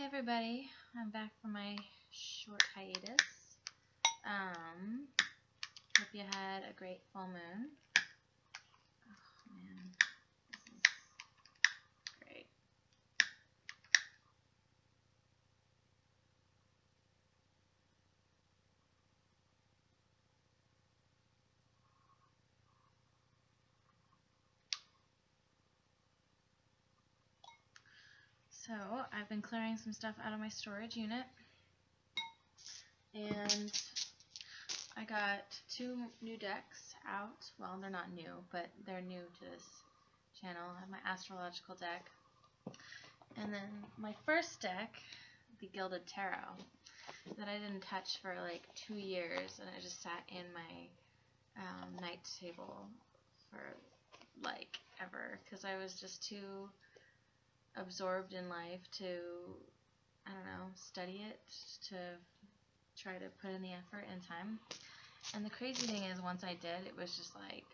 everybody, I'm back from my short hiatus. Hope you had a great full moon. Oh man, this is great. So, I've been clearing some stuff out of my storage unit, and I got 2 new decks out. Well, they're not new, but they're new to this channel. I have my astrological deck, and then my first deck, the Gilded Tarot, that I didn't touch for like 2 years, and it just sat in my night table for like ever, because I was just too absorbed in life to, I don't know, study it, to try to put in the effort and time. And the crazy thing is, once I did, it was just like,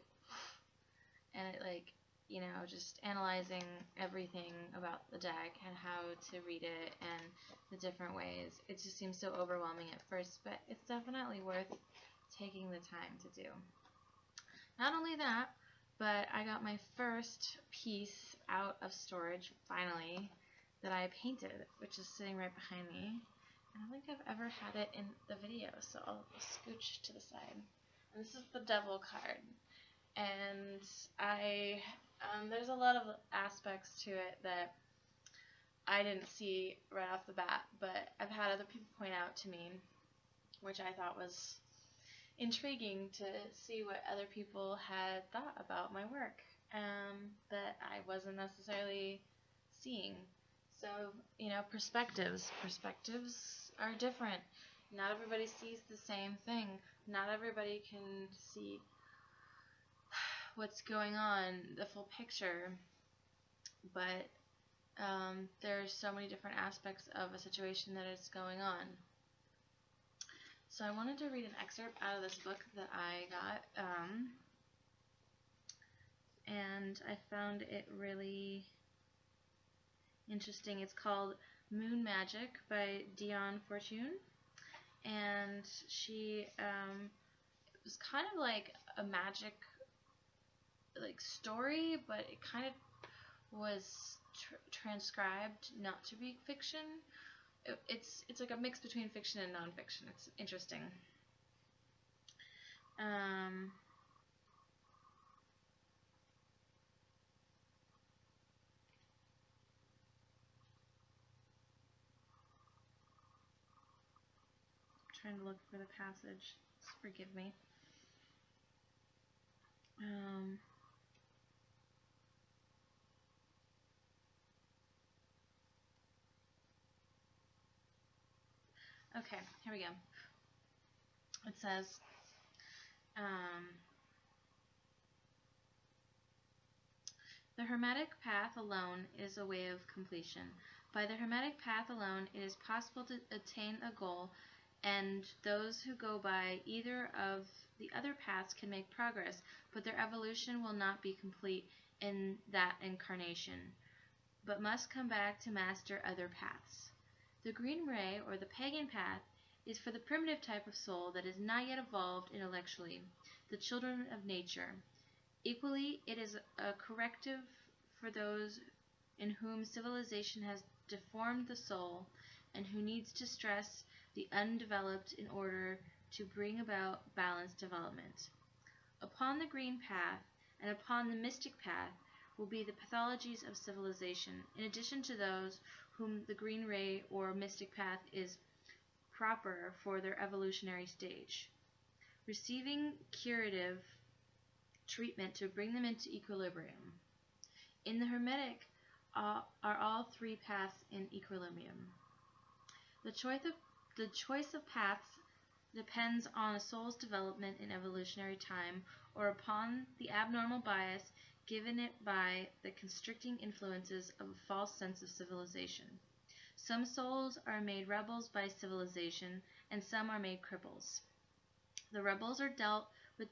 and it like, you know, just analyzing everything about the deck and how to read it and the different ways. It just seems so overwhelming at first, but it's definitely worth taking the time to do. Not only that, but I got my first piece out of storage, finally, that I painted, which is sitting right behind me. I don't think I've ever had it in the video, so I'll scooch to the side. And this is the Devil card. And there's a lot of aspects to it that I didn't see right off the bat, but I've had other people point out to me, which I thought was intriguing to see what other people had thought about my work that I wasn't necessarily seeing. So, you know, perspectives are different. Not everybody sees the same thing. Not everybody can see what's going on, the full picture, but there's so many different aspects of a situation that is going on. So I wanted to read an excerpt out of this book that I got, and I found it really interesting. It's called Moon Magic by Dion Fortune, and she it was kind of like a magic story, but it kind of was transcribed not to be fiction. It's like a mix between fiction and nonfiction. It's interesting. Trying to look for the passage. Forgive me. Okay, here we go. It says, the Hermetic path alone is a way of completion. By the Hermetic path alone, it is possible to attain a goal, and those who go by either of the other paths can make progress, but their evolution will not be complete in that incarnation, but must come back to master other paths. The Green Ray, or the pagan path, is for the primitive type of soul that is not yet evolved intellectually, the children of nature. Equally, it is a corrective for those in whom civilization has deformed the soul and who needs to stress the undeveloped in order to bring about balanced development. Upon the green path and upon the mystic path will be the pathologies of civilization, in addition to those whom the green ray or mystic path is proper for their evolutionary stage, receiving curative treatment to bring them into equilibrium. In the Hermetic are all 3 paths in equilibrium. The choice of paths depends on a soul's development in evolutionary time, or upon the abnormal bias given it by the constricting influences of a false sense of civilization. Some souls are made rebels by civilization, and some are made cripples. The rebels are dealt with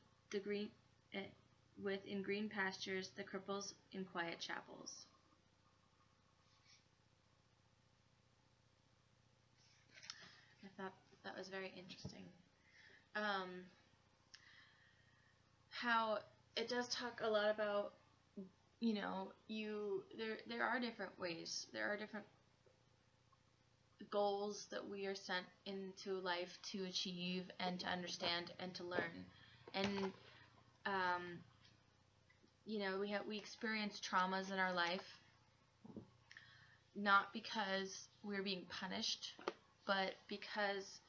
in green pastures, the cripples in quiet chapels. thought that was very interesting. How it does talk a lot about, you know, there are different ways, there are different goals that we are sent into life to achieve and to understand and to learn. And you know, we experience traumas in our life not because we're being punished, but because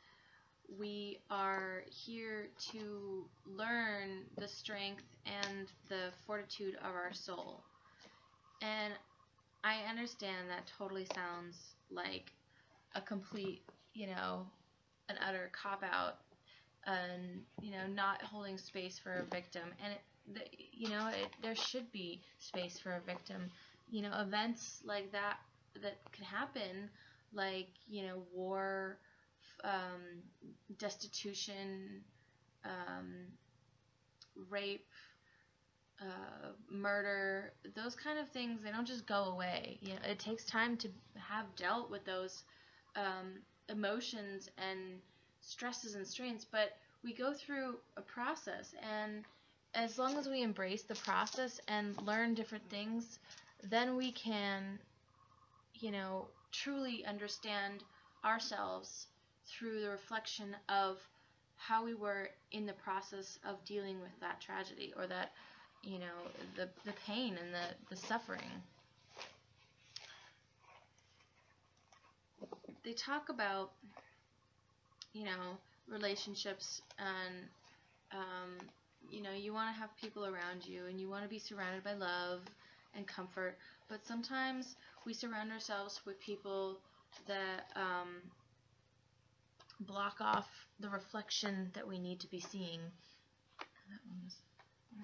we are here to learn the strength and the fortitude of our soul. And I understand that totally sounds like a complete, you know, an utter cop-out, and, you know, not holding space for a victim. And, you know, there should be space for a victim. You know, events like that can happen, like, you know, war, destitution, rape, murder, those kind of things, they don't just go away. You know, it takes time to have dealt with those emotions and stresses and strains, but we go through a process, and as long as we embrace the process and learn different things, then we can, you know, truly understand ourselves through the reflection of how we were in the process of dealing with that tragedy, or that, you know, the pain and the suffering. They talk about, you know, relationships, and you know, you want to have people around you and you want to be surrounded by love and comfort, but sometimes we surround ourselves with people that block off the reflection that we need to be seeing. That one was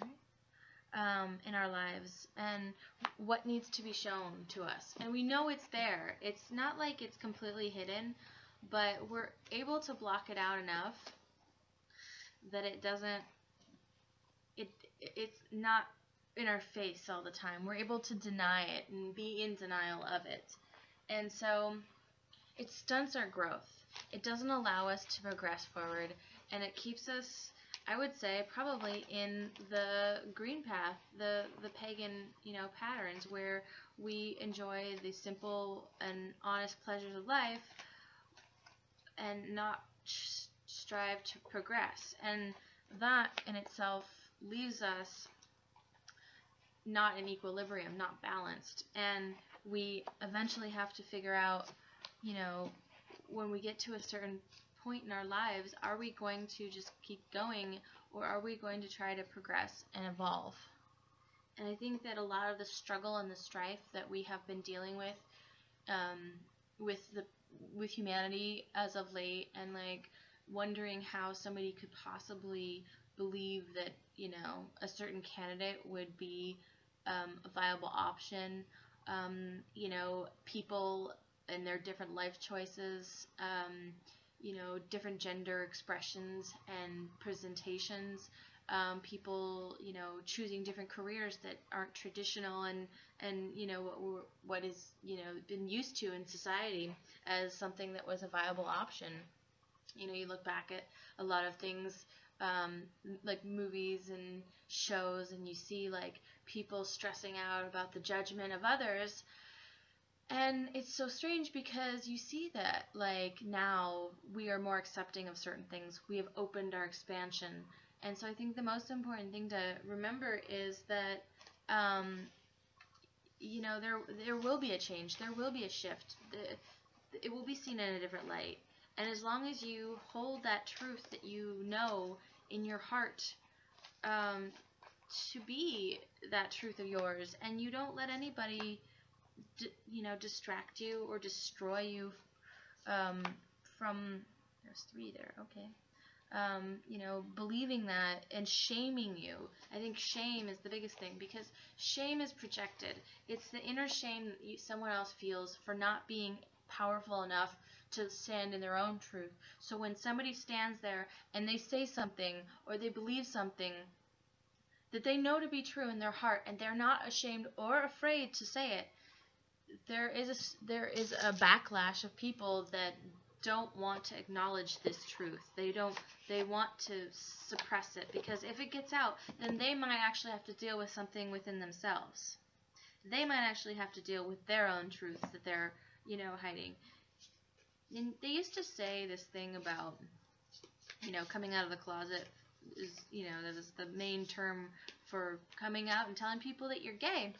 all right. In our lives, and what needs to be shown to us. And we know it's there. It's not like it's completely hidden, but we're able to block it out enough that it doesn't, it's not in our face all the time. We're able to deny it and be in denial of it. And so it stunts our growth. It doesn't allow us to progress forward, and it keeps us, I would say, probably in the green path, the pagan, you know, patterns, where we enjoy the simple and honest pleasures of life and not strive to progress. And that in itself leaves us not in equilibrium, not balanced. And we eventually have to figure out, you know, when we get to a certain point in our lives, are we going to just keep going, or are we going to try to progress and evolve? And I think that a lot of the struggle and the strife that we have been dealing with humanity as of late, and like wondering how somebody could possibly believe that, you know, a certain candidate would be a viable option, you know, people and their different life choices, you know, different gender expressions and presentations, people, you know, choosing different careers that aren't traditional, and you know, what is, you know, been used to in society as something that was a viable option. You know, you look back at a lot of things, like movies and shows, and you see like people stressing out about the judgment of others. And it's so strange because you see that, like, now we are more accepting of certain things. We have opened our expansion. And so I think the most important thing to remember is that, you know, there will be a change. There will be a shift. It will be seen in a different light. And as long as you hold that truth that you know in your heart, to be that truth of yours, and you don't let anybody you know, distract you or destroy you from, there's 3 there, okay, you know, believing that and shaming you. I think shame is the biggest thing, because shame is projected. It's the inner shame that someone else feels for not being powerful enough to stand in their own truth. So when somebody stands there and they say something, or they believe something that they know to be true in their heart, and they're not ashamed or afraid to say it, there is a backlash of people that don't want to acknowledge this truth. They want to suppress it, because if it gets out, then they might actually have to deal with something within themselves. They might actually have to deal with their own truths that they're, hiding. And they used to say this thing about, coming out of the closet is, that is the main term for coming out and telling people that you're gay.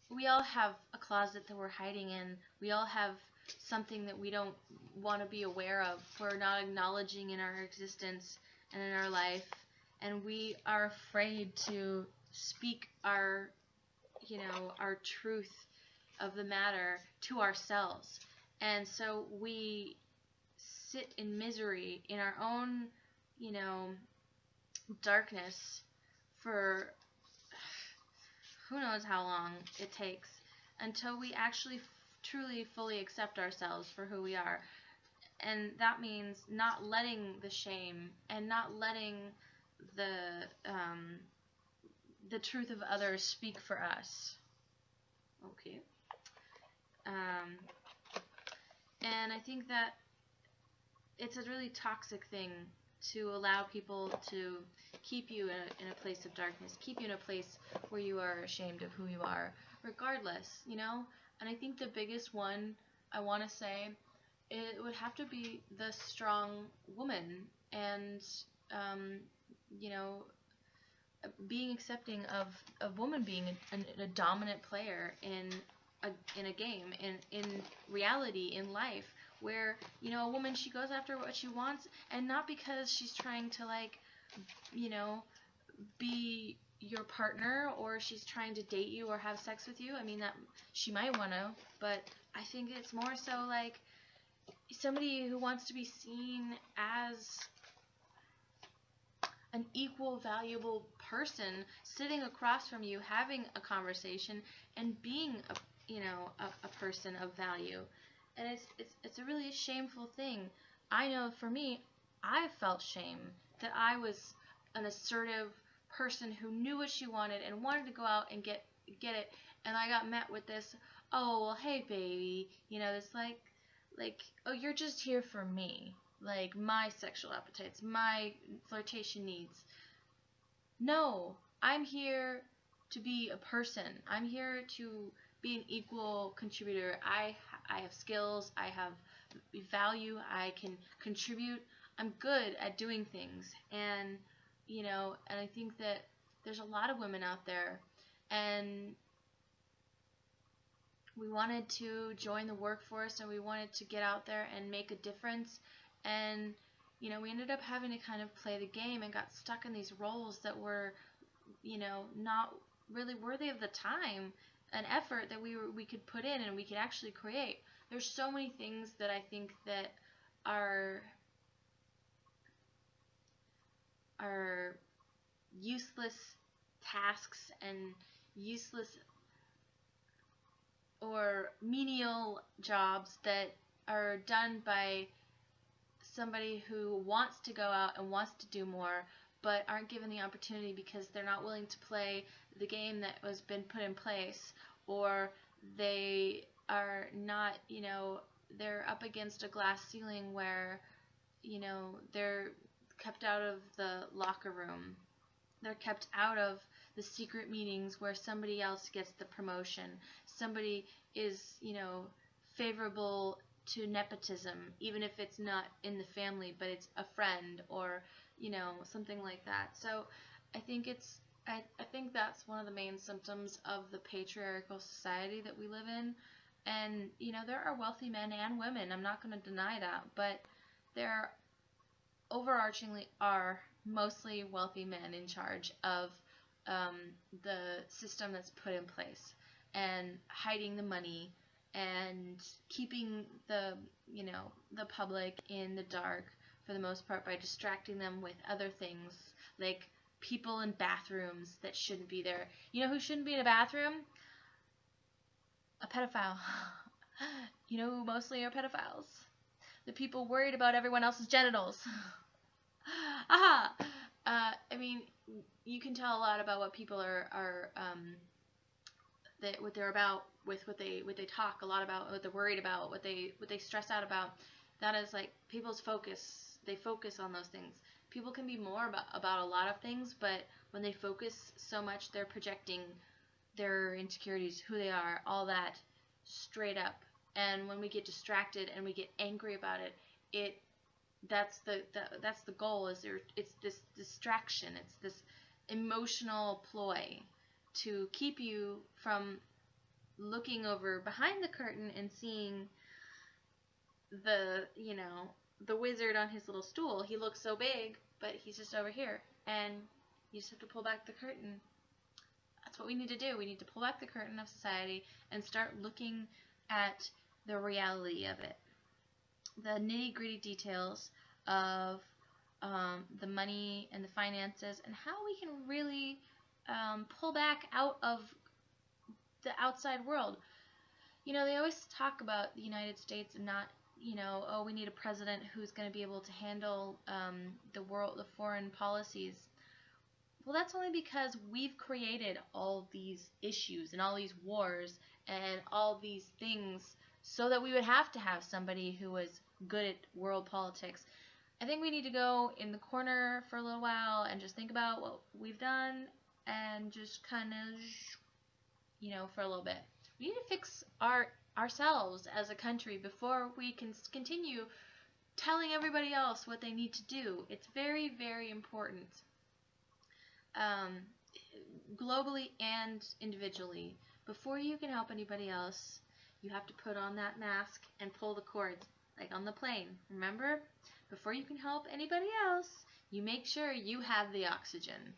We all have a closet that we're hiding in. We all have something that we don't want to be aware of. We're not acknowledging in our existence and in our life. And we are afraid to speak our truth of the matter to ourselves. And so we sit in misery in our own, darkness for who knows how long it takes until we actually truly fully accept ourselves for who we are. And that means not letting the shame and not letting the truth of others speak for us. Okay. And I think that it's a really toxic thing to allow people to keep you in a place of darkness, keep you in a place where you are ashamed of who you are, regardless, And I think the biggest one I want to say, it would have to be the strong woman, and being accepting of a woman being a dominant player in a game, in reality, in life, where a woman, she goes after what she wants, and not because she's trying to be your partner, or she's trying to date you or have sex with you. I mean, that she might want to, but I think it's more so like somebody who wants to be seen as an equal, valuable person sitting across from you, having a conversation, and being a person of value. And it's a really shameful thing. I know for me, I felt shame that I was an assertive person who knew what she wanted and wanted to go out and get it, and I got met with this, oh, well, hey baby, this like, oh, you're just here for me, like my sexual appetites, my flirtation needs. No, I'm here to be a person. I'm here to be an equal contributor. I have skills, I have value, I can contribute, I'm good at doing things. And and I think that there's a lot of women out there, and we wanted to join the workforce, and we wanted to get out there and make a difference, and we ended up having to kind of play the game and got stuck in these roles that were not really worthy of the time and effort that we could put in and we could actually create. There's so many things that I think that are useless tasks and useless or menial jobs that are done by somebody who wants to go out and wants to do more, but aren't given the opportunity because they're not willing to play the game that was been put in place, or they are not, they're up against a glass ceiling where, they're kept out of the locker room. They're kept out of the secret meetings where somebody else gets the promotion. Somebody is, favorable to nepotism, even if it's not in the family, but it's a friend or, something like that. So I think I think that's one of the main symptoms of the patriarchal society that we live in. And, there are wealthy men and women. I'm not going to deny that. But there overarchingly are mostly wealthy men in charge of the system that's put in place, and hiding the money and keeping the public in the dark for the most part by distracting them with other things, like people in bathrooms that shouldn't be there. You know who shouldn't be in a bathroom? A pedophile. You know who mostly are pedophiles? The people worried about everyone else's genitals. Aha! I mean, you can tell a lot about what people are what they're about with what they talk a lot about, what they're worried about, what they stress out about. that is like people's focus. They focus on those things. People can be more about a lot of things, but when they focus so much, they're projecting their insecurities, who they are, all that straight up. And when we get distracted and we get angry about it, that's the goal. It's this distraction. It's this emotional ploy to keep you from looking over behind the curtain and seeing the wizard on his little stool. He looks so big, but he's just over here, and you just have to pull back the curtain. That's what we need to do. We need to pull back the curtain of society and start looking at the reality of it, the nitty-gritty details of the money and the finances, and how we can really pull back out of the outside world. They always talk about the United States and not, oh, we need a president who's going to be able to handle the foreign policies. Well, that's only because we've created all these issues and all these wars and all these things so that we would have to have somebody who was good at world politics. I think we need to go in the corner for a little while and just think about what we've done and just kind of, for a little bit. We need to fix ourselves as a country before we can continue telling everybody else what they need to do. It's very, very important. Globally and individually. Before you can help anybody else, you have to put on that mask and pull the cords, like on the plane. Remember? Before you can help anybody else, you make sure you have the oxygen.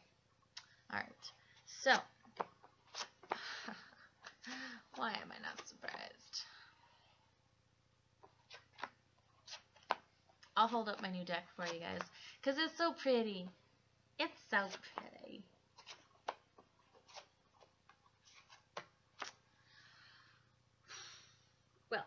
Alright, so, why am I not surprised? I'll hold up my new deck for you guys, because it's so pretty. It's so pretty. Well.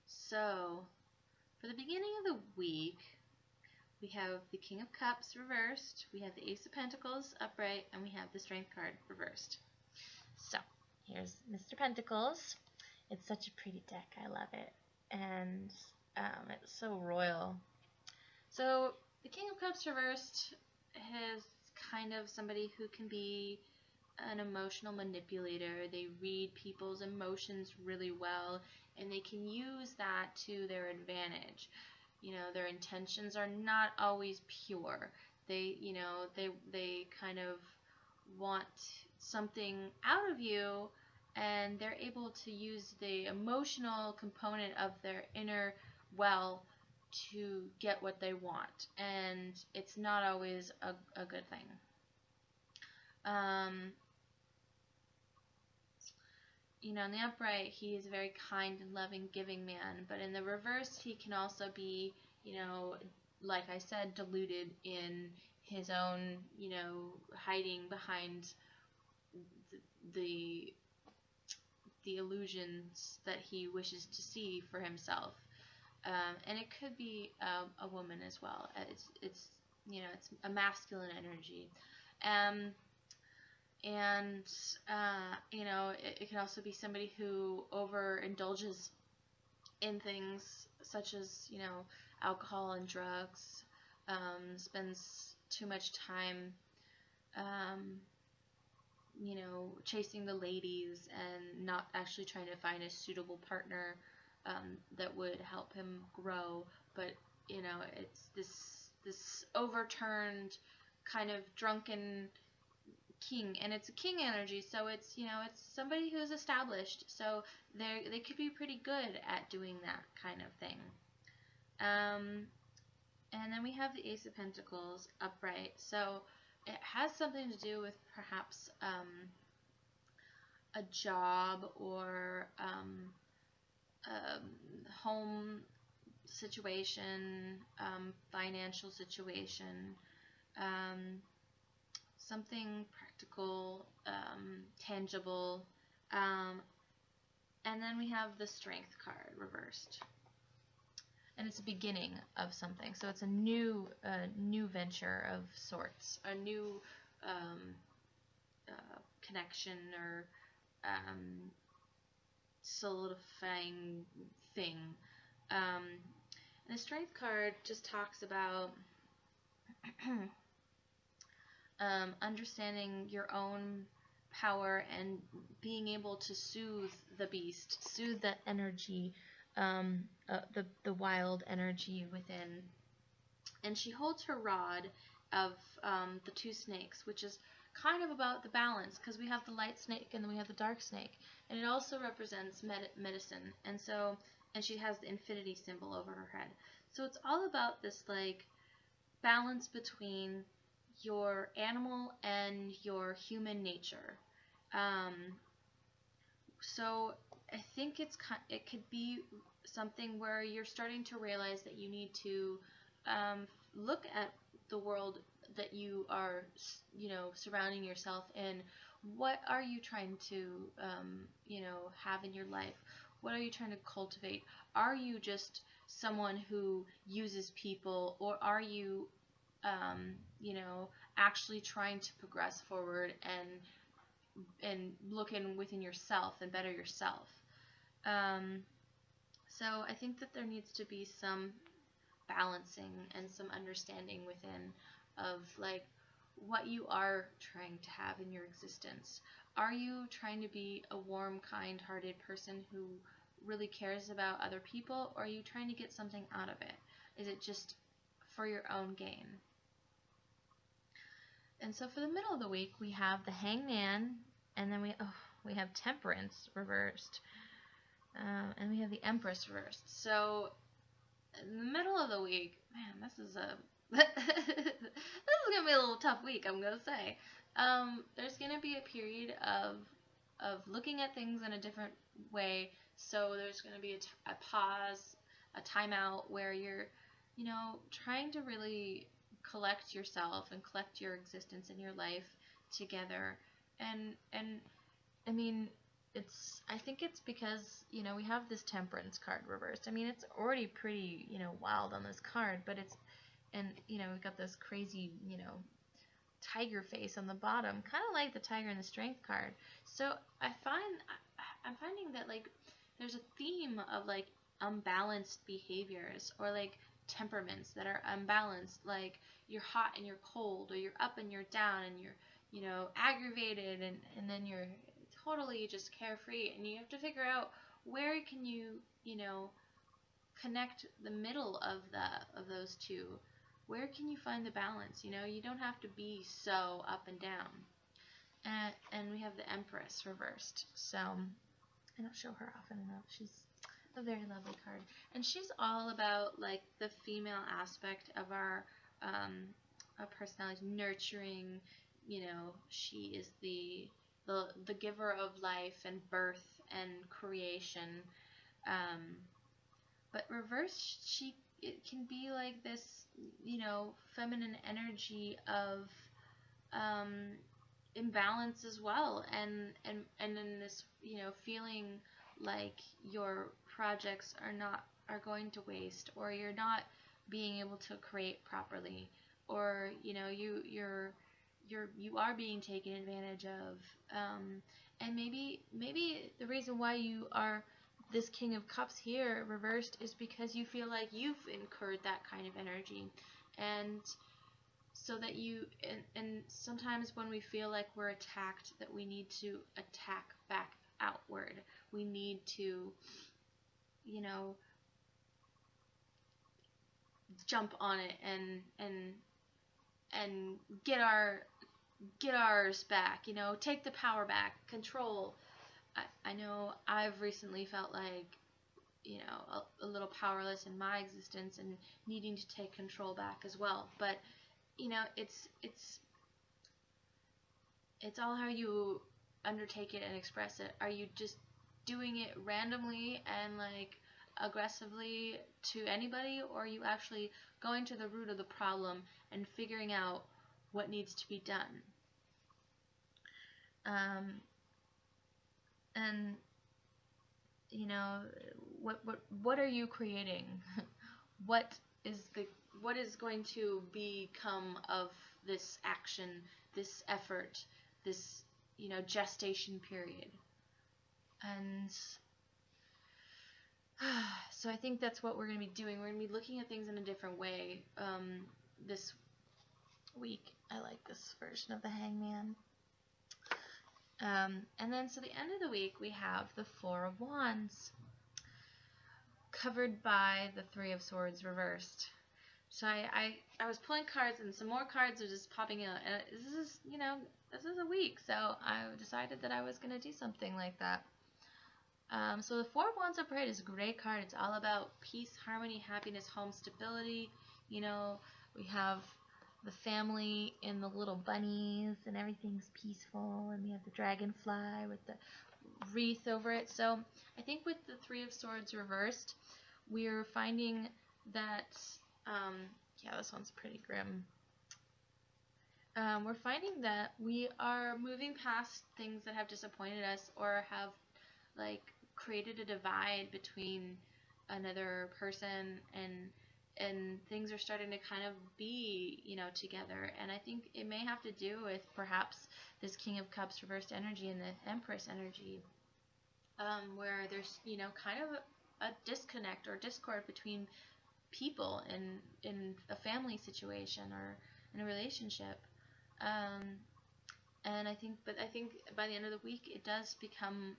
So, for the beginning of the week, we have the King of Cups reversed, we have the Ace of Pentacles upright, and we have the Strength card reversed. So, here's Mr. Pentacles. It's such a pretty deck. I love it. And it's so royal. So, the King of Cups reversed is kind of somebody who can be an emotional manipulator. They read people's emotions really well, and they can use that to their advantage. Their intentions are not always pure. They kind of want something out of you, and they're able to use the emotional component of their inner well to get what they want, and it's not always a good thing. In the upright, he is a very kind and loving, giving man, but in the reverse, he can also be, like I said, deluded in his own, hiding behind the illusions that he wishes to see for himself. And it could be a woman as well. It's a masculine energy. It can also be somebody who overindulges in things such as, alcohol and drugs, spends too much time, chasing the ladies and not actually trying to find a suitable partner that would help him grow. But, it's this overturned kind of drunken king, and it's a king energy, so it's it's somebody who's established, so they could be pretty good at doing that kind of thing. And then we have the Ace of Pentacles upright, so it has something to do with perhaps a job or home situation, financial situation, something practical, tangible, and then we have the Strength card reversed, and it's a beginning of something. So it's a new venture of sorts, a new connection or solidifying thing. Um, and the Strength card just talks about understanding your own power and being able to soothe the beast, soothe that energy, the wild energy within. And she holds her rod of the two snakes, which is kind of about the balance, because we have the light snake and then we have the dark snake, and it also represents medicine. And she has the infinity symbol over her head. So it's all about this like balance between your animal and your human nature. So I think it could be something where you're starting to realize that you need to look at the world that you are, surrounding yourself in. What are you trying to, have in your life? What are you trying to cultivate? Are you just someone who uses people, or are you, actually trying to progress forward and look in within yourself and better yourself? So I think that there needs to be some balancing and some understanding within of like what you are trying to have in your existence. Are you trying to be a warm, kind-hearted person who really cares about other people, or are you trying to get something out of it? Is it just for your own gain? And so for the middle of the week, we have the Hangman, and then we have Temperance reversed, and we have the Empress reversed. So in the middle of the week, man, this is gonna be a little tough week, I'm gonna say. There's gonna be a period of looking at things in a different way. So there's gonna be a pause, a timeout, where you're, trying to really collect yourself and collect your existence in your life together. And I mean, I think it's because, we have this Temperance card reversed. I mean, it's already pretty, wild on this card, but we've got this crazy, tiger face on the bottom, kind of like the tiger in the Strength card. So I'm finding that, like, there's a theme of, like, unbalanced behaviors, or, like, temperaments that are unbalanced, like you're hot and you're cold, or you're up and you're down, and you're, aggravated, and then you're totally just carefree, and you have to figure out where can you, connect the middle of those two. Where can you find the balance? You don't have to be so up and down. And we have the Empress reversed. So I don't show her often enough. She's a very lovely card, and she's all about like the female aspect of our personality, nurturing. She is the giver of life and birth and creation. But reverse, it can be like this, feminine energy of imbalance as well, and in this, feeling like your projects are going to waste, or you're not being able to create properly, or you are being taken advantage of, and maybe the reason why you are this King of Cups here reversed is because you feel like you've incurred that kind of energy, and so that and sometimes when we feel like we're attacked, that we need to attack back outward. We need to, jump on it and get ours back, take the power back, control. I know I've recently felt like, a little powerless in my existence and needing to take control back as well. But, it's all how you undertake it and express it. Are you just doing it randomly and like aggressively to anybody, or are you actually going to the root of the problem and figuring out what needs to be done? And what are you creating? what is going to become of this action, this effort, this gestation period. And so I think that's what we're going to be doing. We're going to be looking at things in a different way this week. I like this version of the Hangman. And then, so the end of the week, we have the Four of Wands, covered by the Three of Swords reversed. So I was pulling cards, and some more cards are just popping out. And this is a week, so I decided that I was going to do something like that. So the Four of Wands upright is a great card. It's all about peace, harmony, happiness, home, stability. We have the family and the little bunnies, and everything's peaceful, and we have the dragonfly with the wreath over it. So I think with the Three of Swords reversed, we're finding that, yeah, this one's pretty grim. We're finding that we are moving past things that have disappointed us or have, like, created a divide between another person, and things are starting to kind of be, together. And I think it may have to do with perhaps this King of Cups reversed energy and the Empress energy, where there's, kind of a disconnect or discord between people in a family situation or in a relationship. And I think by the end of the week, it does become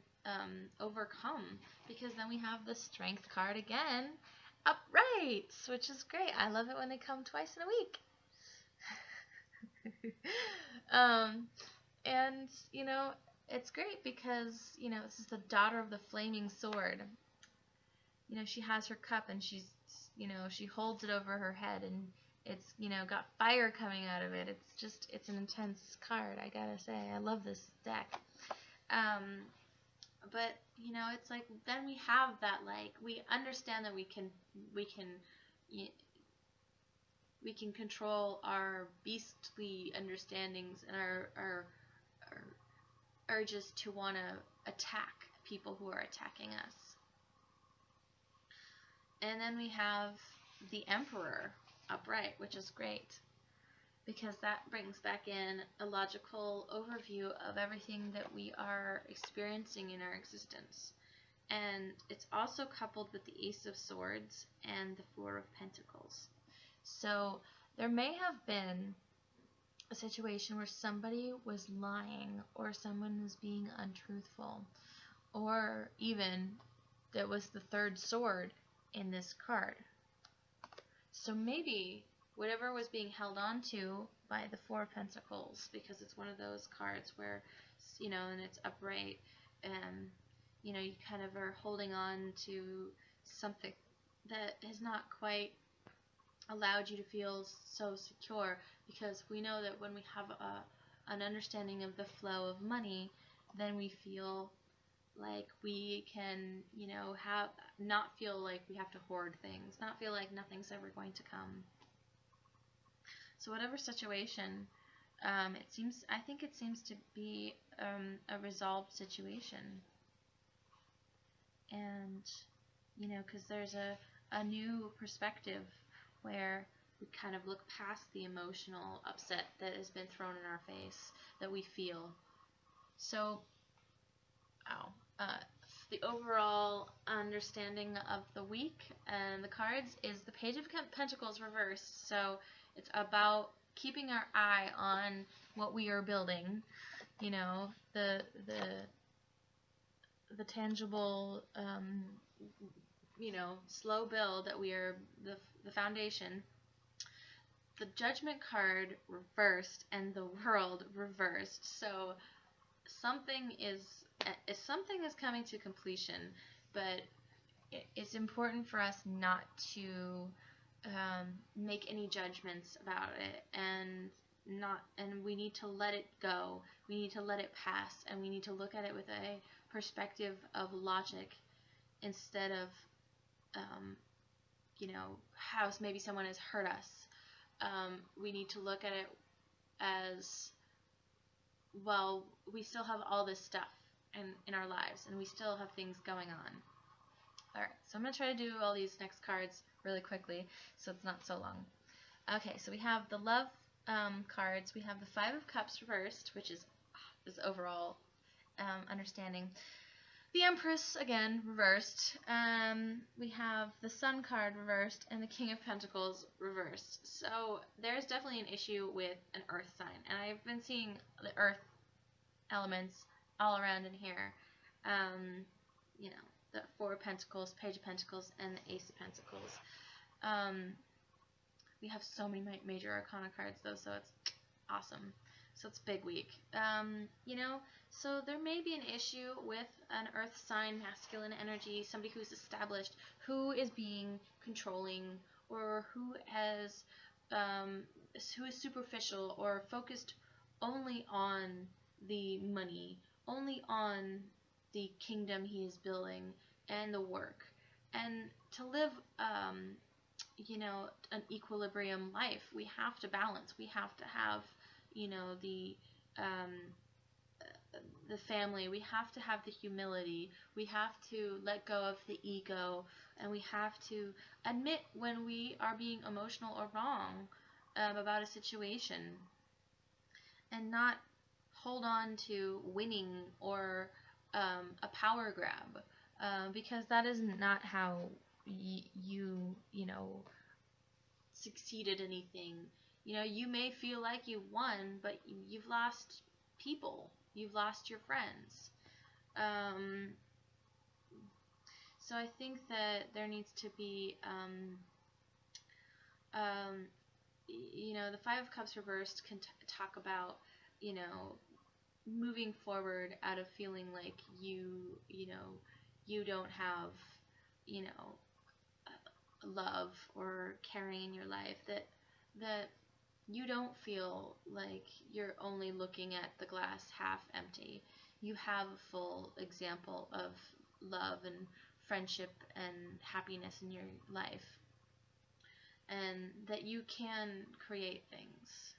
overcome, because then we have the Strength card again, upright, which is great. I love it when they come twice in a week. And it's great because this is the daughter of the flaming sword. She has her cup, and she's she holds it over her head, and it's got fire coming out of it. It's an intense card, I gotta say. I love this deck. But it's like, then we have that, like, we understand that we can control our beastly understandings and our urges to want to attack people who are attacking us. And then we have the Emperor upright, which is great, because that brings back in a logical overview of everything that we are experiencing in our existence. And it's also coupled with the Ace of Swords and the Four of Pentacles. So there may have been a situation where somebody was lying, or someone was being untruthful, or even there was the third sword in this card. So maybe whatever was being held on to by the Four of Pentacles, because it's one of those cards where, and it's upright, and, you kind of are holding on to something that has not quite allowed you to feel so secure, because we know that when we have an understanding of the flow of money, then we feel like we can, not feel like we have to hoard things, not feel like nothing's ever going to come. So whatever situation, I think it seems to be a resolved situation. And, because there's a new perspective where we kind of look past the emotional upset that has been thrown in our face that we feel. So, the overall understanding of the week and the cards is the Page of Pentacles reversed. So it's about keeping our eye on what we are building, the tangible, slow build that we are, the foundation. The Judgment card reversed and the World reversed. So something is coming to completion, but it's important for us not to make any judgments about it, and we need to let it go. We need to let it pass, and we need to look at it with a perspective of logic instead of how maybe someone has hurt us. We need to look at it as, well, we still have all this stuff in our lives, and we still have things going on. Alright, so I'm going to try to do all these next cards really quickly so it's not so long. Okay, so we have the love cards. We have the Five of Cups reversed, which is is overall understanding. The Empress, again, reversed. We have the Sun card reversed and the King of Pentacles reversed. So there's definitely an issue with an Earth sign. And I've been seeing the Earth elements all around in here. You know, the Four of Pentacles, Page of Pentacles, and the Ace of Pentacles. We have so many major arcana cards, though, so it's awesome. So it's big week. You know, so there may be an issue with an earth sign, masculine energy, somebody who's established, who is being controlling, or who is superficial or focused only on the money, only on the kingdom he is building and the work. And to live you know, an equilibrium life, we have to balance. We have to have, you know, the family. We have to have the humility. We have to let go of the ego, and we have to admit when we are being emotional or wrong about a situation, and not hold on to winning or a power grab, because that is not how you know, succeeded anything. You know, you may feel like you won, but you've lost people. You've lost your friends. So I think that there needs to be, you know, the Five of Cups reversed can talk about, you know, moving forward out of feeling like you know, you don't have, you know, love or caring in your life, that you don't feel like you're only looking at the glass half empty. You have a full example of love and friendship and happiness in your life, and that you can create things.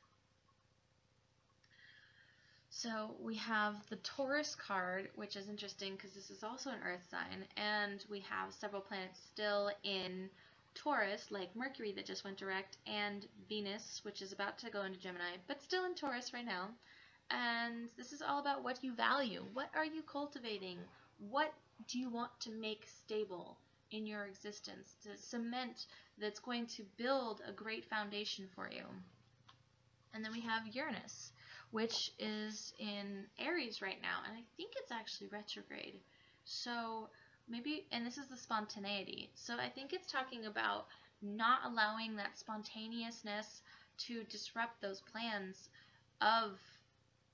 So we have the Taurus card, which is interesting because this is also an earth sign, and we have several planets still in Taurus, like Mercury that just went direct, and Venus, which is about to go into Gemini, but still in Taurus right now. And this is all about what you value. What are you cultivating? What do you want to make stable in your existence, to cement, that's going to build a great foundation for you? And then we have Uranus, which is in Aries right now, and I think it's actually retrograde. So maybe, and this is the spontaneity, so I think it's talking about not allowing that spontaneousness to disrupt those plans of,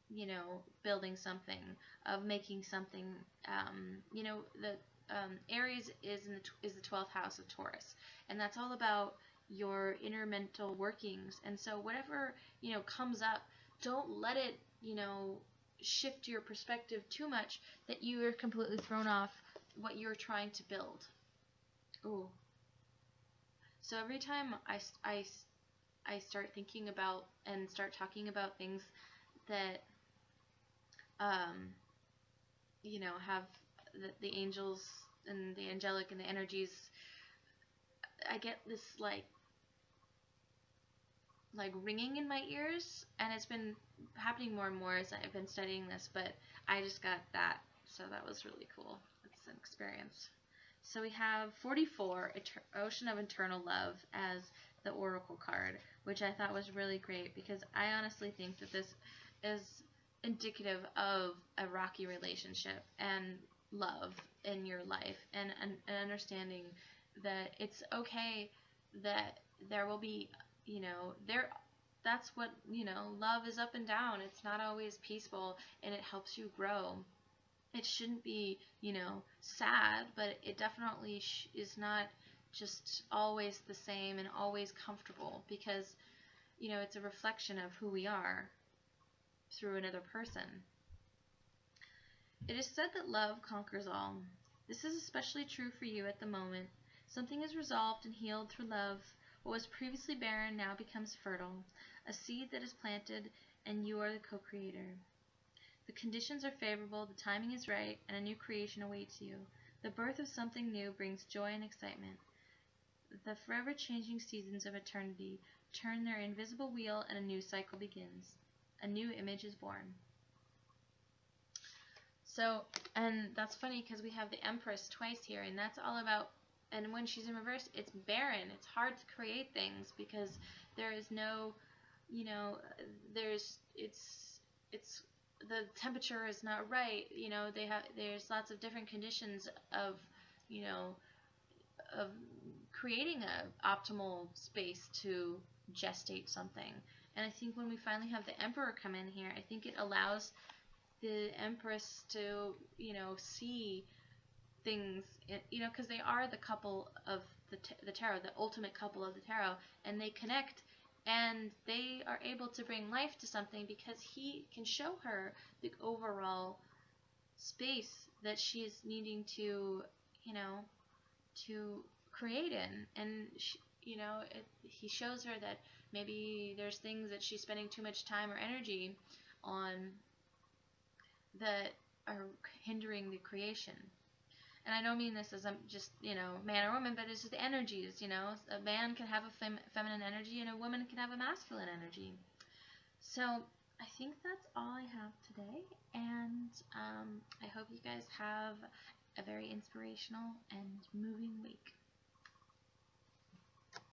you know, building something, of making something. You know, the Aries is the 12th house of Taurus, and that's all about your inner mental workings. And so whatever, you know, comes up, don't let it, you know, shift your perspective too much that you are completely thrown off what you're trying to build. Ooh. So every time I start thinking about and start talking about things that you know, have the angels and the angelic and the energies, I get this like ringing in my ears, and it's been happening more and more as I've been studying this, but I just got that, so that was really cool. It's an experience. So we have 44, Ocean of Eternal Love, as the Oracle card, which I thought was really great, because I honestly think that this is indicative of a rocky relationship and love in your life, and an understanding that it's okay that there will be, you know, that's what, you know, love is up and down. It's not always peaceful, and it helps you grow. It shouldn't be, you know, sad, but it definitely is not just always the same and always comfortable, because, you know, it's a reflection of who we are through another person. It is said that love conquers all. This is especially true for you at the moment. Something is resolved and healed through love. What was previously barren now becomes fertile, a seed that is planted, and you are the co-creator. The conditions are favorable, the timing is right, and a new creation awaits you. The birth of something new brings joy and excitement. The forever changing seasons of eternity turn their invisible wheel, and a new cycle begins. A new image is born. So, and that's funny because we have the Empress twice here, and that's all about, and when she's in reverse, it's barren. It's hard to create things because there is no, you know, it's, the temperature is not right. You know, there's lots of different conditions of, you know, of creating a optimal space to gestate something. And I think when we finally have the Emperor come in here, I think it allows the Empress to, you know, see things, you know, because they are the couple of the tarot, the ultimate couple of the tarot, and they connect, and they are able to bring life to something because he can show her the overall space that she's needing to, you know, to create in. And she, you know, he shows her that maybe there's things that she's spending too much time or energy on that are hindering the creation. And I don't mean this as just, you know, man or woman, but it's just the energies, you know. A man can have a feminine energy and a woman can have a masculine energy. So I think that's all I have today, and I hope you guys have a very inspirational and moving week.